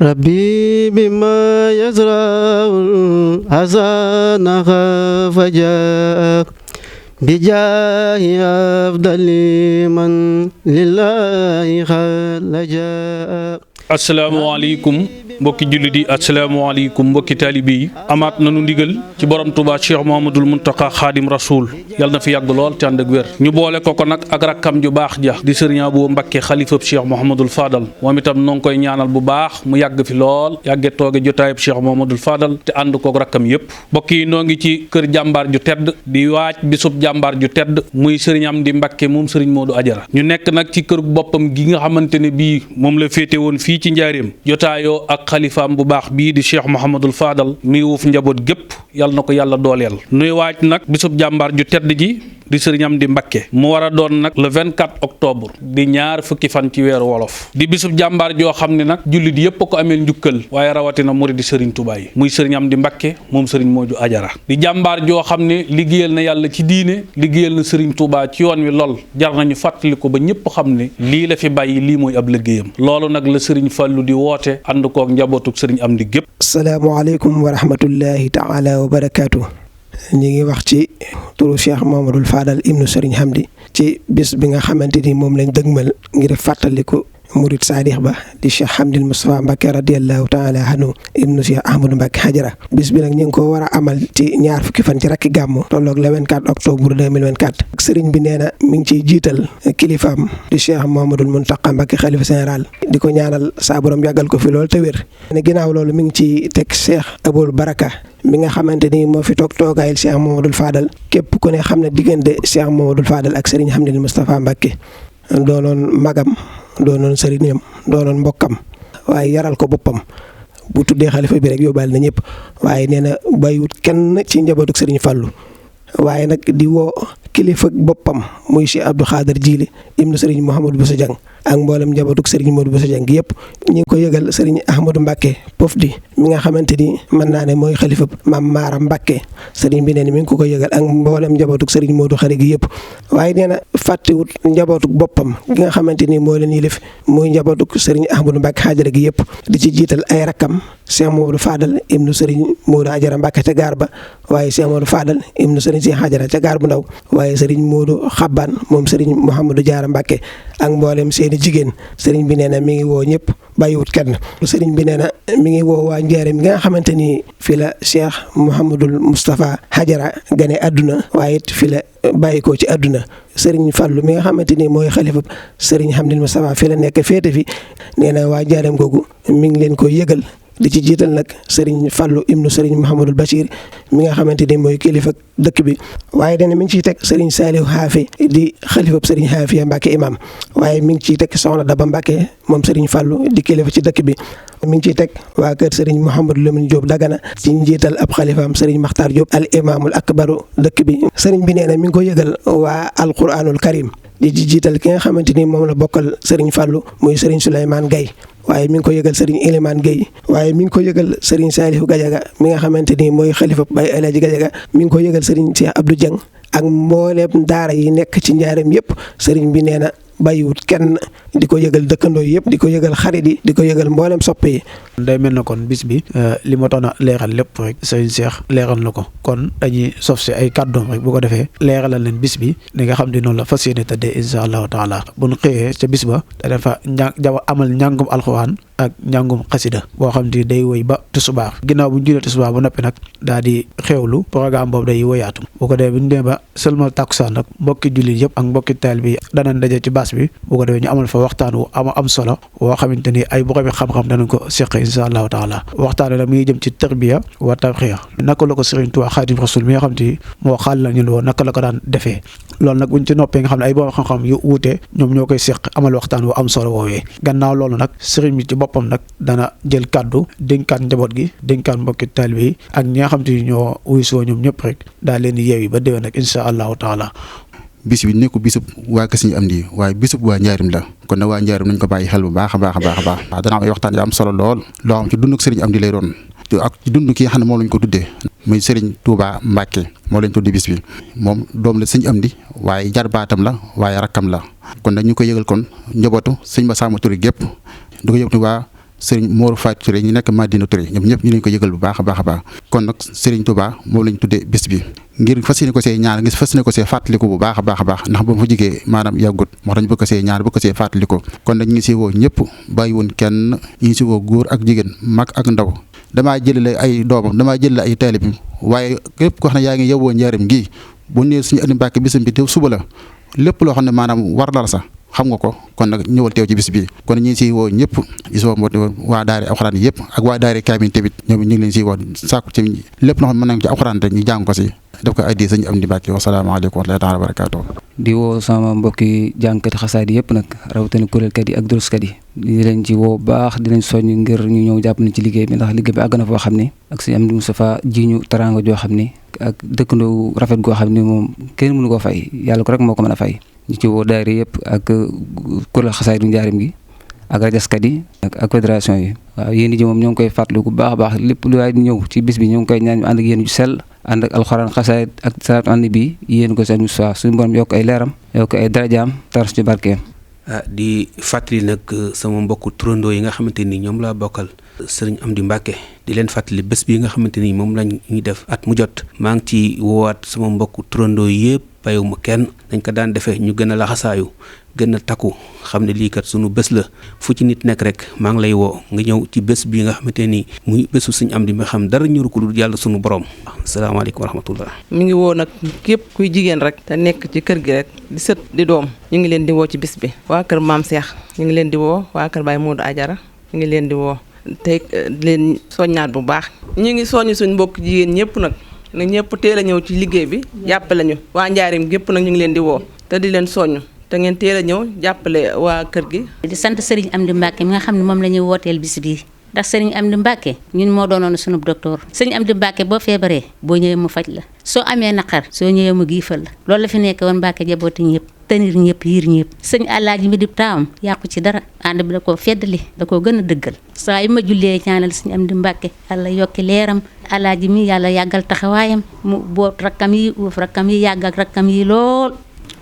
ربي بما يزرع الحسن فجاء بجاه أفضل من لله خلجا. asalaamaaleykum mbokki jullit yi asalaamaaleykum mbokki taalibe yi amaat nañu ndigal ci borom Touba Cheikh Mouhamadoul Mountakha Khadim Rasoul yàlla na fi yàgg lool te ànd ak wér ñu boole ko nag ak rakkam ju baax ja di sëriñ Abou Mbacké xalifab Cheikh Mouhamadoul Fadal moom itam noo ngi koy ñaanal bu baax mu yàgg fi lool yàgge tooge jotaayub Cheikh Mouhamadoul Fadal te ànd kook rakkam yépp mbokk yi noo ngi ci kër jàmbaar ju tedd di waaj bisub jàmbaar ju tedd muy sëriñ Amdi Mbacké moom sëriñ Modou Ajara ñu nekk nag ci kër boppam gi nga xamante ne bii moom la féete woon fii ci njaareem jotaayoo ak xalifaam bu baax bii di Cheikh Mouhamadoul Fadal mi wuuf njaboot gépp yàlla na ko yàlla dooleel nuy waaj nag bisub jàmbaar ju tedd ji di sëriñ Amdi Mbacké mu war a doon nag le 24 octobre di ñaar fukki fan ci weeru wolof di bisub jàmbaar joo xam ne nag jullit yépp a ko ameel njukkal waaye rawatina murid di sëriñ Touba yi muy sëriñ Amdi Mbacké moom sëriñ Modou Ajara di jàmbaar joo xam ne liggéeyal na yàlla ci diine liggéeyal na sëriñ Touba ci yoon wi lool jar nañu fàttali ko ba ñépp xam ne lii la fi bàyyi lii mooy ab liggéeyam loolu nag la sëriñ Fallu di woote ànd kook njabootuk sëriñ Amdi gépp. asalaamaaleykum wa rahmatullahi taala wa barakaatu. ñi ngi wax ci turu Cheikh Mouhamadoul Fadal ibnu Serigne Hamdi ci bis bi nga xamante ni moom lañ dëgmal ngir fàttaliku murid saadix ba di Cheikh Hamdil Moustapha Mbacké radiyallahu taala anhu ibnu Cheikh Ahmadou Mbacké Hajara bis bi nag ñu ngi ko war a amal ci ñaar fukki fan ci rakki gàmmu tolloog le 24 octobre 2024 sëriñ bi nee na mi ngi ciy jiital kilifaam di Cheikh Mouhamadoul Mountakha Mbacké xalifa général di ko ñaanal saa borom yàggal ko fi lool te wér ne ginnaaw loolu mi ngi ci teg Cheikh Aboul Baraka mi nga xamante ni moo fi toog toogaayil Cheikh Mouhamadoul Fadal képp ku ne xam ne diggante Cheikh Mouhamadoul Fadal ak sëriñ Hamdil Moustapha Mbacké doonoon magam doonoon sëriñam doonoon mbokkam waaye yaral ko boppam bu tuddee xalifa bi rek yóbbaale na ñëpp waaye nee na bàyyiwut kenn ci njabootuk sëriñ Fallou waaye nag di woo kilifa boppam muy Cheikh Abdou Khader Jili ibnu sëriñ Mouhamadou Bousso Dieng ak mboolem njabootuk sëriñ Modou Bousso Dieng gi yëpp ñi ngi ko yëgal sëriñ Ahmadou Mbacké Pofdi mi nga xamante ni mën naa ne mooy xalifa maam Maara Mbacké sëriñ bi nee na mi ngi ko yëgal ak mboolem njabootuk sëriñ Modou Xari gi yëpp waaye nee na fàttewut njabootuk boppam gi nga xamante ni moo leen yilif muy njabootuk sëriñ Ahmadou Mbacké Hajara gi yëpp di ci jiital ay rakkam Cheikh Mouhamadoul Fadal ibnu sëriñ Modou Hajara Mbacké ca gaar ba waaye Cheikh Mouhamadoul Fadal ibnu sëriñ Cheikh Hajara ca gaar bu ndaw waaye sëriñ Modou Xabbaan moom sëriñ Mouhamadou Diarra Mbacké ak mboolem seeni jigéen sëriñ bi nee na mi ngi woo ñëpp bàyyiwut kenn sëriñ bi nee na mi ngi woo waa Njaaréem nga xamante ni fi la Cheikh Mouhamadoul Moustapha Hajara gane àdduna waaye it fi la bàyyi ko ci àdduna sëriñ Fallu mi nga xamante ni mooy xalifa sëriñ Hamdil Moustapha fi la nekk féete fi nee na waa Njaaréem googu mi ngi leen ko yëgal di ci jiital nag sëriñ Fallu ibnu sëriñ Mouhamadoul Bachir mi nga xamante ni mooy kilifa dëkk bi waaye dana mi ngi ciy teg sëriñ Saliou Hafi di xalifab sëriñ Hafiya Mbacké imam waaye mi ngi ciy teg soxna Daba Mbacké moom sëriñ Fallu di kilifa ci dëkk bi mi ngi ciy teg waa kër sëriñ Mouhamadou Lamine Diop Dagana ci njiital ab xalifaam sëriñ Makhtar Diop al imamul akbaru dëkk bi sëriñ bi nee na mi ngi ko yëgal waa alquranul karim di ci jiital ki nga xamante ni moom la bokkal sëriñ Fallu muy sëriñ Souleymane Gaye waaye mi ngi ko yëgal sëriñ Elimane Gueye waaye mi ngi ko yëgal sëriñ Salihou Gadiaga mi nga xamante ni mooy xalifa Baye El Hadji Gadiaga mi ngi ko yëgal sëriñ Cheikh Abdou Dieng ak mbooleem daara yi nekk ci njaareem yëpp sëriñ bi nee na bàyyiwut kenn di ko yëgal dëkkandoo yëpp di ko yëgal xarit yi di ko yëgal mboolem soppe yi. day mel na kon bis bi li ma doon a leeral lépp rek sëriñ Cheikh leeral na ko kon dañuy sof si ay kàddoom rek bu ko defee leeralal leen bis bi ni nga xam ne noonu la fas yéene tëddee incha allahu taala bu ñu xëyee ca bis ba dana fa amal njàngum alxuraan ak njàngum xasida boo xam ne day woy ba tusubaar ginnaaw bu ñu julee tusubaar ba noppi nag daal di xewlu programme boobu day woyaatu bu ko defee bu ñu demee ba seulement takkusaan nag mbokki jullit yëpp ak mbokki taal bi danañ daje ci baas bi bu ko defee ñu amal fa waxtaan wu am solo woo xamante ni ay boromi xam-xam danañ ko seq insha allahu taala waxtaan wi nag mi ngi jëm ci tarbiya wa tarxiya naka la ko Sëriñ Tuubaa Xaadimu Rasuul mi nga xam te moo xaal la ñun woo naka la ko daan defee loolu nag buñ ci noppee nga xam ne ay boroom xam-xam yu wuute ñoom ñoo koy seq amal waxtaan wu am solo woowee gannaaw loolu nag sëriñ bi ci boppam nag dana jël kàddu dénkaat njaboot gi dénkaat mbokki taalibe yi ak ñi nga xam te ñoo wuy soo ñoom ñëpp rek daal leen di yeewi ba déwén nag insha allahu taala bis bi nekku bisub waa Kër Sëriñ Amdi waaye bisub waa Njaarim la kon nag waa Njaarim nañ ko bàyyi xel bu baax a baax a baax a baax waaw dana am ay waxtaan yu am solo lool loo xam ci dund ak Sëriñ Amdi lay doon ak ci dund ki nga xam ne moom lañ ko tuddee muy Sëriñ Touba Mbacké moo lañ tuddee bis bi moom doom la Sëriñ Amdi waaye jarbaatam la waaye rakkam la kon nag ñu koy yëgal kon njabootu sëñ Massamba Touré gépp du ko yëg ni waa sëriñ Mor Fatou Touré ñu nekk Madina Touré ñoom ñëpp ñu leen ko yëgal bu baax a baax a baax kon nag sëriñ Touba moom lañ tuddee bis bi ngir fas yéene ko see ñaan ngir fas yéene ko see fàttaliku bu baax a baax a baax ndax ba mu fa jigee maanaam yàggut moo tax ñu bëgg ko see ñaan bëgg ko see fàttaliku kon nag ñu ngi si woo ñëpp bàyyi woon kenn ñu ngi si woo góor ak jigéen mag ak ndaw damaa jëlale ay doomam damaa jëlale ay taalibam waaye képp koo xam ne yaa ngi yowoo njaarim gi bu nee suñu Amdi Mbàkke bisam bi te suba la lépp loo xam ne maanaam war la sax xam nga ko kon nag ñëwal teew ci bis bi kon ñu ngi siy woo ñëpp di si woo waa daara alxuraan yëpp ak waa daara kaamil tamit ñoom ñu ngi leen siy woo sàkku ci lépp loo xam ne mën nañ ci alxuraan rek ñu jàng ko si def ko addi sëñ Amdi Mbàkke wasalaamaaleykum wa rahmatullaahi taala wa barakaatuh di woo sama mbokki jàngkati xasaayid yëpp nag rawatina kuréelkat yi ak duruskat yi di leen ci woo baax di leen soññ ngir ñu ñëw jàpp na ci liggéey bi ndax liggéey bi àgg na foo xam ne ak sëñ Amdi Moustapha ji ñu teraanga joo xam ne ak dëkkandoo rafet goo xam ne moom kenn mënu ko fay yàlla ko rek moo ko mën a fay ñu ci woo daayira yëpp ak kuréel xasaayidu njaarim gi ak rajaskat yi ak fédération yi waaw yéen ji moom ñoo ngi koy fàttaliku bu baax a baax lépp lu waay ñëw ci bis bi ñoo ngi koy ñaan ñu ànd ak yéen ju sell ànd ak alxuraan xasaayid ak salaatu an nabi yéen ko seen Moustapha suñu borom yokk ay leeram yokk ay darajaam taras ci barkeem di fàttali nag sama mbokku turandoo yi nga xamante ni ñoom laa bokkal sëriñ Amdi Mbàkke di leen fàttali bés bi nga xamante ni moom lañ ñuy def at mu jot maa ngi ci woowaat sama mbokku turandoo yëpp bàyyiwuma kenn dañ ko daan defee ñu gën a laxasaayu gën a takku xam ne lii kat sunu bés la fu ci nit nekk rek maa ngi lay woo nga ñëw ci bés bi nga xamante ni muy bésu sëñ Amdi mi xam dara ñëru ko dul yàlla sunu borom. asalaamaaleykum wa rahmatullah. mi ngi woo nag képp kuy jigéen rek te nekk ci kër gi rek di sët di doom ñu ngi leen di woo ci bis bi waa kër maam Cheikh ñu ngi leen di woo waa kër Baye Modou Ajara ñu ngi leen di woo tey leen soññaat bu baax ñu ngi soññ suñ mbokk jigéen ñëpp nag ñëpp teel a ñëw ci liggéey bi jàppale ñu waa njaarim gépp nag ñu ngi leen di woo te di leen soññ te ngeen teel a ñëw jàppale waa kër gi. di sant Serigne Amdi Mbacke mi nga xam ne moom la ñuy wooteel bis bii ndax Serigne Amdi Mbacke ñun moo doonoon sunu docteur Serigne Amdi Mbacke boo feebaree boo ñëwee mu faj la soo amee naqar soo ñëwee mu giifal la loolu la fi nekk woon Mbacke jabooti ñëpp tenir ñëpp yiir ñëpp sëñ Alaaji mi di taawam yàqu ci dara ànd bi da koo feddali da koo gën a dëggal saa yu ma jullee ñaanal sëñ Amdi Mbacke yàlla yokki leeram Alaaji mi yàlla yàggal taxawaayam mu boot rakkam yi uuf rakkam yi yàgg ak rakkam yi lool.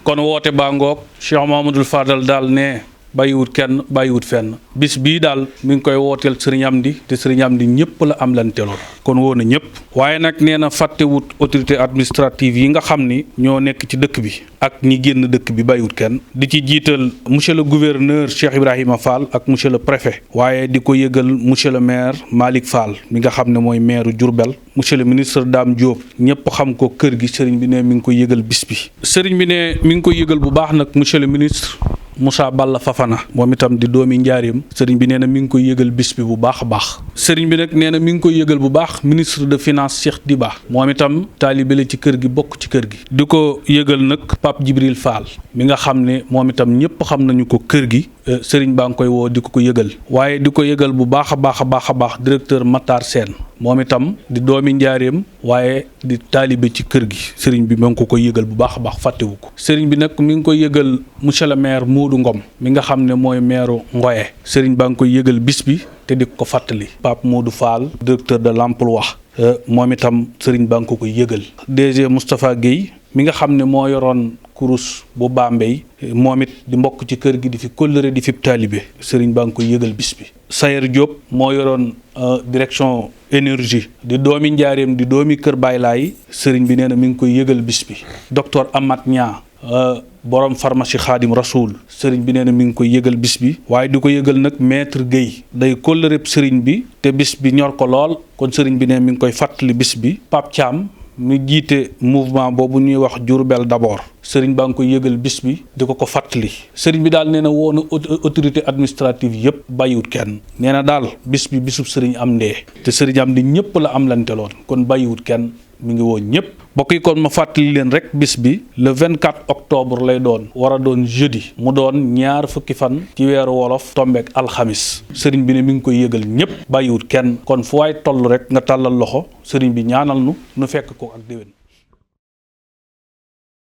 kon woote baa ngoog Cheikh Mahamadul Fadal daal ne bàyyiwut kenn bàyyiwut fenn bis bii daal mi ngi koy wooteel sëriñ Amdi te sëriñ Amdi ñëpp la am lanteeloon kon woo na ñëpp waaye nag nee na fàttewut autorité administrative yi nga xam ni ñoo nekk ci dëkk bi ak ñi génn dëkk bi bàyyiwut kenn di ci jiital monsieur le gouverneur Cheikh Ibrahima Fall ak monsieur le préfet waaye di ko yëgal monsieur le maire Malick Fall mi nga xam ne mooy maire Diourbel monsieur le ministre Dame Diop ñëpp xam ko kër gi sëriñ bi ne mi ngi koy yëgal bis bi sëriñ bi ne mi ngi koy yëgal bu baax nag monsieur le ministre Moussa Balla Fafana moom itam di doomi njaareem sëriñ bi nee na mi ngi koy yëgal bis bi bu baax a baax sëriñ bi nag nee na mi ngi koy yëgal bu baax ministre de finance Cheikh Diba moom itam taalibe la ci kër gi bokk ci kër gi di ko yëgal nag Pape Djibril Fall mi nga xam ne moom itam ñëpp xam nañu ko kër gi sëriñ baa ngi koy woo di ko yëgal waaye di ko yëgal bu baax a baax a baax a baax directeur Matar Sène moom itam di doomi njaareem waaye di taalibe ci kër gi sëriñ bi ma ngi ko koy yëgal bu baax a baax fàttewu ko sëriñ bi nag mi ngi koy yëgal monsieur le maire Modou Ngom mi nga xam ne mooy maire Ngoye sëriñ baa ngi koy yëgal bis bi te di ko fàttali Pape Modou Fall directeur de l'emploi moom itam sëriñ baa ngi ko koy yëgal DG Moustapha Guèye mi nga xam ne moo yoroon kurus bu Bambey moom it di mbokk ci kër gi di fi kóllëre di fi taalibe sëriñ baa ngi koy yëgal bis bi Sayer Diop moo yoroon direction énergie di doomi njaareem di doomi kër Baay Laay sëriñ bi nee na mi ngi koy yëgal bis bi docteur Amath Nia borom pharmacie Khadim Rasoul sëriñ bi nee na mi ngi koy yëgal bis bi waaye di ko yëgal nag maître Guèye day kóllëreb sëriñ bi te bis bi ñor ko lool kon sëriñ bi nee mi ngi koy fàttali bis bi Pape Thiam mi jiite mouvement boobu ñuy wax Diourbel d'abord sëriñ baa ngi koy yëgal bis bi di ko fàttali sëriñ bi daal nee na woo na autorité administrative yëpp bàyyiwut kenn nee na daal bis bi bisub sëriñ Amdi te sëriñ Amdi ñëpp la am lanteloon kon bàyyiwut kenn mi ngi woo ñëpp mbokk yi kon ma fàttali leen rek bis bi le 24 octobre lay doon war a doon jeudi mu doon ñaar fukki fan ci weeru wolof tombeek alxamis sëriñ bi ne mi ngi koy yëgal ñëpp bàyyiwut kenn kon fu waay toll rek nga tàllal loxo sëriñ bi ñaanal nu fekk ko ak déwén